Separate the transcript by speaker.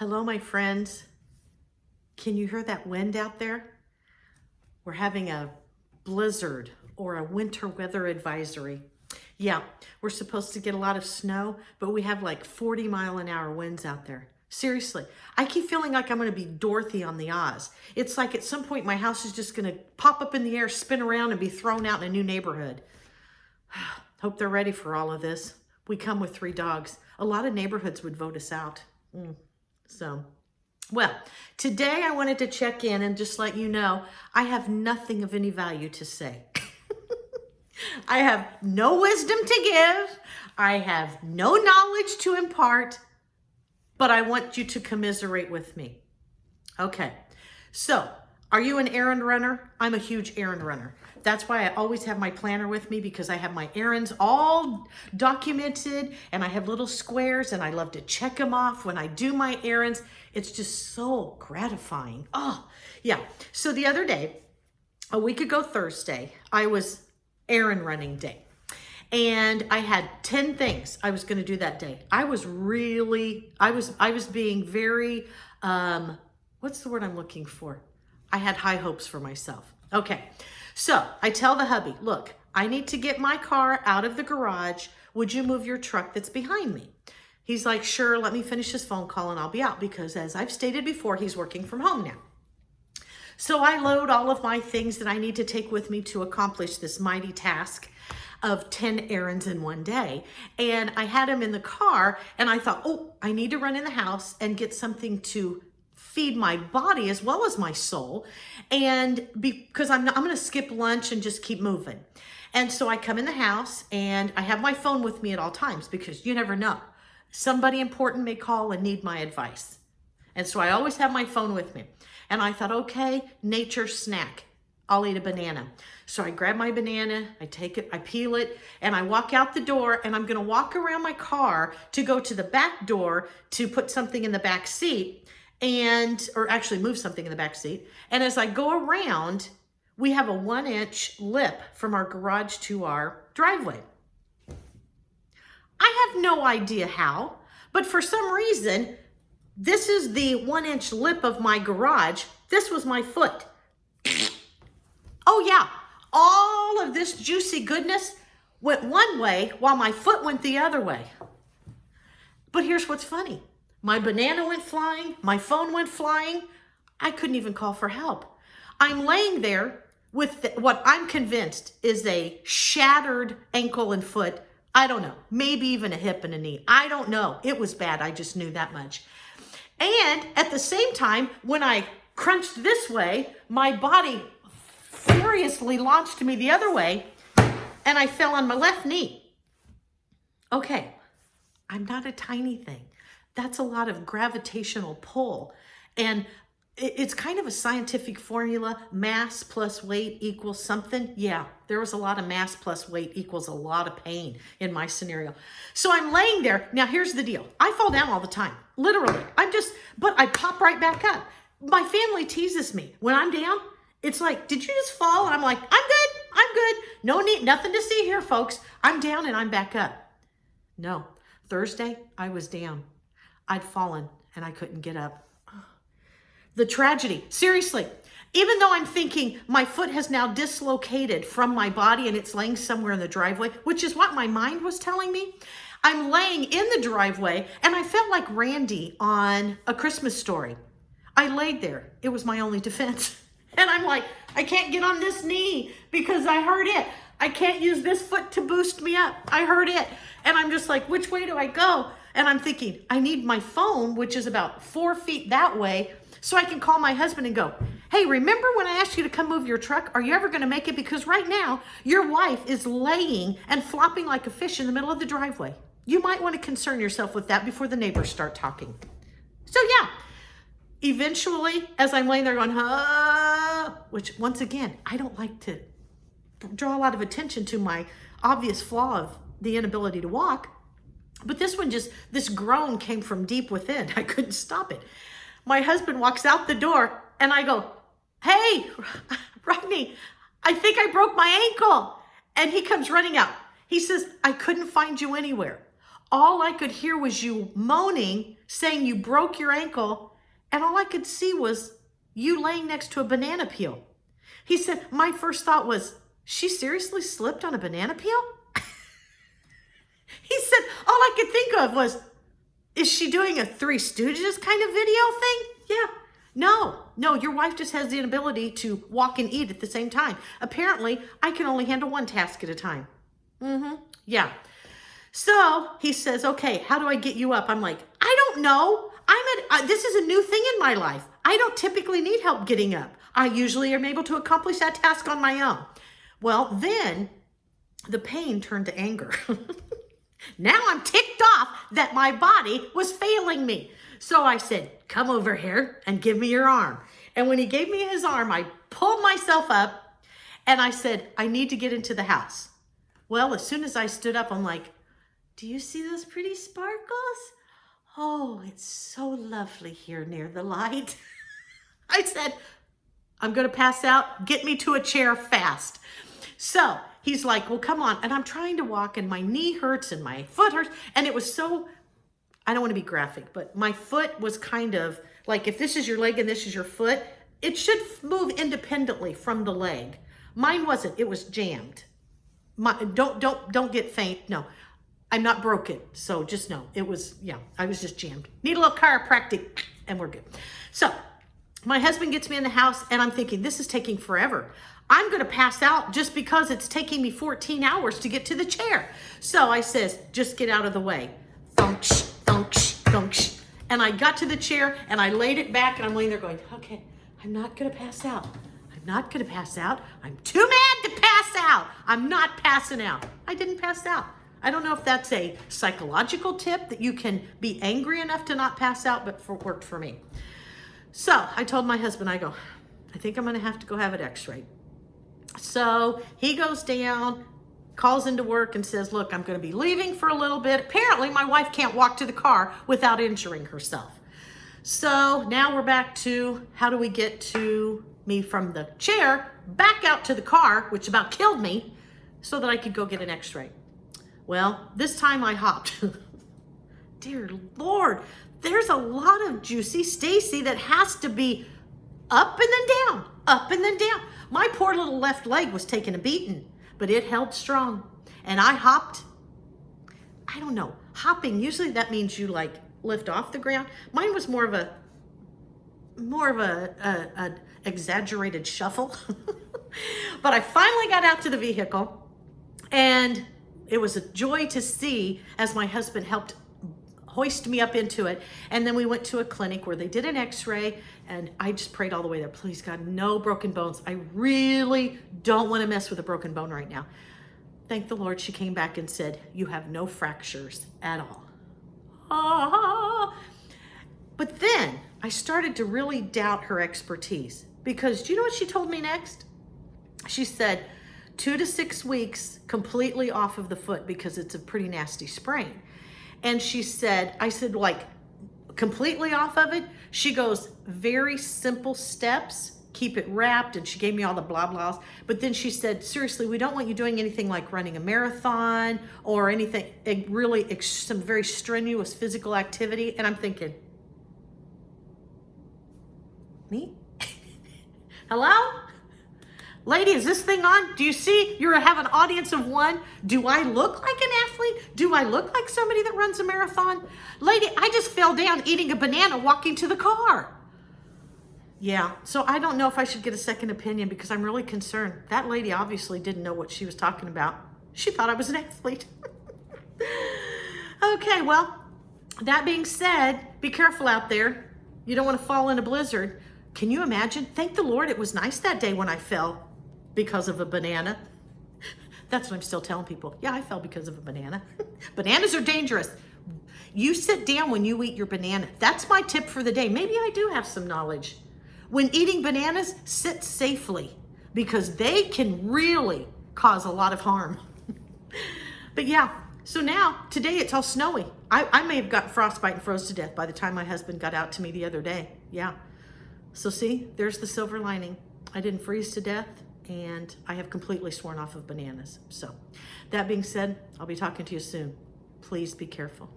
Speaker 1: Hello, my friends. Can you hear that wind out there? We're having a blizzard or a winter weather advisory. Yeah, we're supposed to get a lot of snow, but we have like 40-mile-an-hour winds out there. Seriously, I keep feeling like I'm going to be Dorothy on the Oz. It's like at some point my house is just going to pop up in the air, spin around, and be thrown out in a new neighborhood. Hope they're ready for all of this. We come with 3 dogs. A lot of neighborhoods would vote us out. Well, today I wanted to check in and just let you know I have nothing of any value to say. I have no wisdom to give. I have no knowledge to impart, but I want you to commiserate with me. Okay, so are you an errand runner? I'm a huge errand runner. That's why I always have my planner with me, because I have my errands all documented and I have little squares and I love to check them off when I do my errands. It's just so gratifying. Oh, yeah. So the other day, a week ago Thursday, I was errand running day. And I had 10 things I was going to do that day. I was being very, what's the word I'm looking for? I had high hopes for myself. Okay. So I tell the hubby, look, I need to get my car out of the garage. Would you move your truck that's behind me? He's like, sure, let me finish this phone call and I'll be out, because as I've stated before, he's working from home now. So I load all of my things that I need to take with me to accomplish this mighty task of 10 errands in one day. And I had him in the car and I thought, oh, I need to run in the house and get something to feed my body as well as my soul. And because I'm going to skip lunch and just keep moving. And so I come in the house and I have my phone with me at all times, because you never know. Somebody important may call and need my advice. And so I always have my phone with me. And I thought, okay, nature snack. I'll eat a banana. So I grab my banana, I take it, I peel it, and I walk out the door, and I'm going to walk around my car to go to the back door to put something in the back seat, or actually move something in the back seat. And as I go around, we have a 1-inch lip from our garage to our driveway. I have no idea how, but for some reason, this is the 1-inch lip of my garage. This was my foot. Oh yeah, all of this juicy goodness went one way while my foot went the other way. But here's what's funny. My banana went flying, my phone went flying. I couldn't even call for help. I'm laying there with what I'm convinced is a shattered ankle and foot. I don't know, maybe even a hip and a knee. I don't know. It was bad. I just knew that much. And at the same time, when I crunched this way, my body furiously launched me the other way, and I fell on my left knee. Okay, I'm not a tiny thing. That's a lot of gravitational pull. And it's kind of a scientific formula. Mass plus weight equals something. Yeah, there was a lot of mass plus weight equals a lot of pain in my scenario. So I'm laying there. Now, here's the deal. I fall down all the time. Literally. But I pop right back up. My family teases me. When I'm down, it's like, did you just fall? And I'm like, I'm good. No need, nothing to see here, folks. I'm down and I'm back up. No, Thursday, I was down. I'd fallen and I couldn't get up. The tragedy, seriously, even though I'm thinking my foot has now dislocated from my body and it's laying somewhere in the driveway, which is what my mind was telling me, I'm laying in the driveway and I felt like Randy on A Christmas Story. I laid there. It was my only defense. And I'm like, I can't get on this knee because I hurt it. I can't use this foot to boost me up. I hurt it. And I'm just like, which way do I go? And I'm thinking, I need my phone, which is about 4 feet that way, so I can call my husband and go, hey, remember when I asked you to come move your truck? Are you ever going to make it? Because right now, your wife is laying and flopping like a fish in the middle of the driveway. You might want to concern yourself with that before the neighbors start talking. So yeah, eventually, as I'm laying there going, which once again, I don't like to draw a lot of attention to my obvious flaw of the inability to walk. But this groan came from deep within. I couldn't stop it. My husband walks out the door and I go, hey, Rodney, I think I broke my ankle. And he comes running out. He says, I couldn't find you anywhere. All I could hear was you moaning, saying you broke your ankle, and all I could see was you laying next to a banana peel. He said, my first thought was, she seriously slipped on a banana peel? He said, all I could think of was, is she doing a Three Stooges kind of video thing? Yeah. No, your wife just has the inability to walk and eat at the same time. Apparently, I can only handle one task at a time. Yeah. So he says, okay, how do I get you up? I'm like, I don't know. This is a new thing in my life. I don't typically need help getting up. I usually am able to accomplish that task on my own. Well, then the pain turned to anger. Now I'm ticked off that my body was failing me. So I said, come over here and give me your arm. And when he gave me his arm, I pulled myself up and I said, I need to get into the house. Well, as soon as I stood up, I'm like, do you see those pretty sparkles? Oh, it's so lovely here near the light. I said, I'm going to pass out. Get me to a chair fast. So he's like, well, come on. And I'm trying to walk and my knee hurts and my foot hurts. And it was so, I don't want to be graphic, but my foot was kind of like, if this is your leg and this is your foot, it should move independently from the leg. Mine wasn't. It was jammed. Don't get faint. No, I'm not broken. So just know it was, yeah, I was just jammed. Need a little chiropractic and we're good. So my husband gets me in the house and I'm thinking, this is taking forever. I'm going to pass out just because it's taking me 14 hours to get to the chair. So I says, just get out of the way. Thunk-sh, thunk-sh, thunk-sh. And I got to the chair and I laid it back and I'm laying there going, okay, I'm not going to pass out. I'm not going to pass out. I'm too mad to pass out. I'm not passing out. I didn't pass out. I don't know if that's a psychological tip that you can be angry enough to not pass out, but worked for me. So I told my husband, I go, I think I'm going to have to go have an x-ray. So he goes down, calls into work and says, look, I'm going to be leaving for a little bit. Apparently my wife can't walk to the car without injuring herself. So now we're back to how do we get to me from the chair back out to the car, which about killed me, so that I could go get an x-ray. Well, this time I hopped. Dear Lord, there's a lot of juicy Stacy that has to be up and then down, up and then down. My poor little left leg was taking a beating, but it held strong. And I hopped. I don't know, hopping, usually that means you like lift off the ground. Mine was more of a exaggerated shuffle. But I finally got out to the vehicle and it was a joy to see as my husband helped hoist me up into it. And then we went to a clinic where they did an x-ray and I just prayed all the way there. Please God, no broken bones. I really don't want to mess with a broken bone right now. Thank the Lord, she came back and said, you have no fractures at all. Ah. But then I started to really doubt her expertise because do you know what she told me next? She said 2 to 6 weeks completely off of the foot because it's a pretty nasty sprain. And she said, I said, like, completely off of it? She goes, very simple steps, keep it wrapped, and she gave me all the blah blahs. But then she said, seriously, we don't want you doing anything like running a marathon or anything, really some very strenuous physical activity. And I'm thinking, me? Hello? Lady, is this thing on? Do you see you have an audience of one? Do I look like an athlete? Do I look like somebody that runs a marathon? Lady, I just fell down eating a banana walking to the car. Yeah, so I don't know if I should get a second opinion because I'm really concerned. That lady obviously didn't know what she was talking about. She thought I was an athlete. Okay, well, that being said, be careful out there. You don't want to fall in a blizzard. Can you imagine? Thank the Lord it was nice that day when I fell because of a banana. That's what I'm still telling people. Yeah, I fell because of a banana. Bananas are dangerous. You sit down when you eat your banana. That's my tip for the day. Maybe I do have some knowledge. When eating bananas, sit safely because they can really cause a lot of harm. But yeah, so now, today it's all snowy. I may have got frostbite and froze to death by the time my husband got out to me the other day. Yeah. So see, there's the silver lining. I didn't freeze to death and I have completely sworn off of bananas. So that being said, I'll be talking to you soon. Please be careful.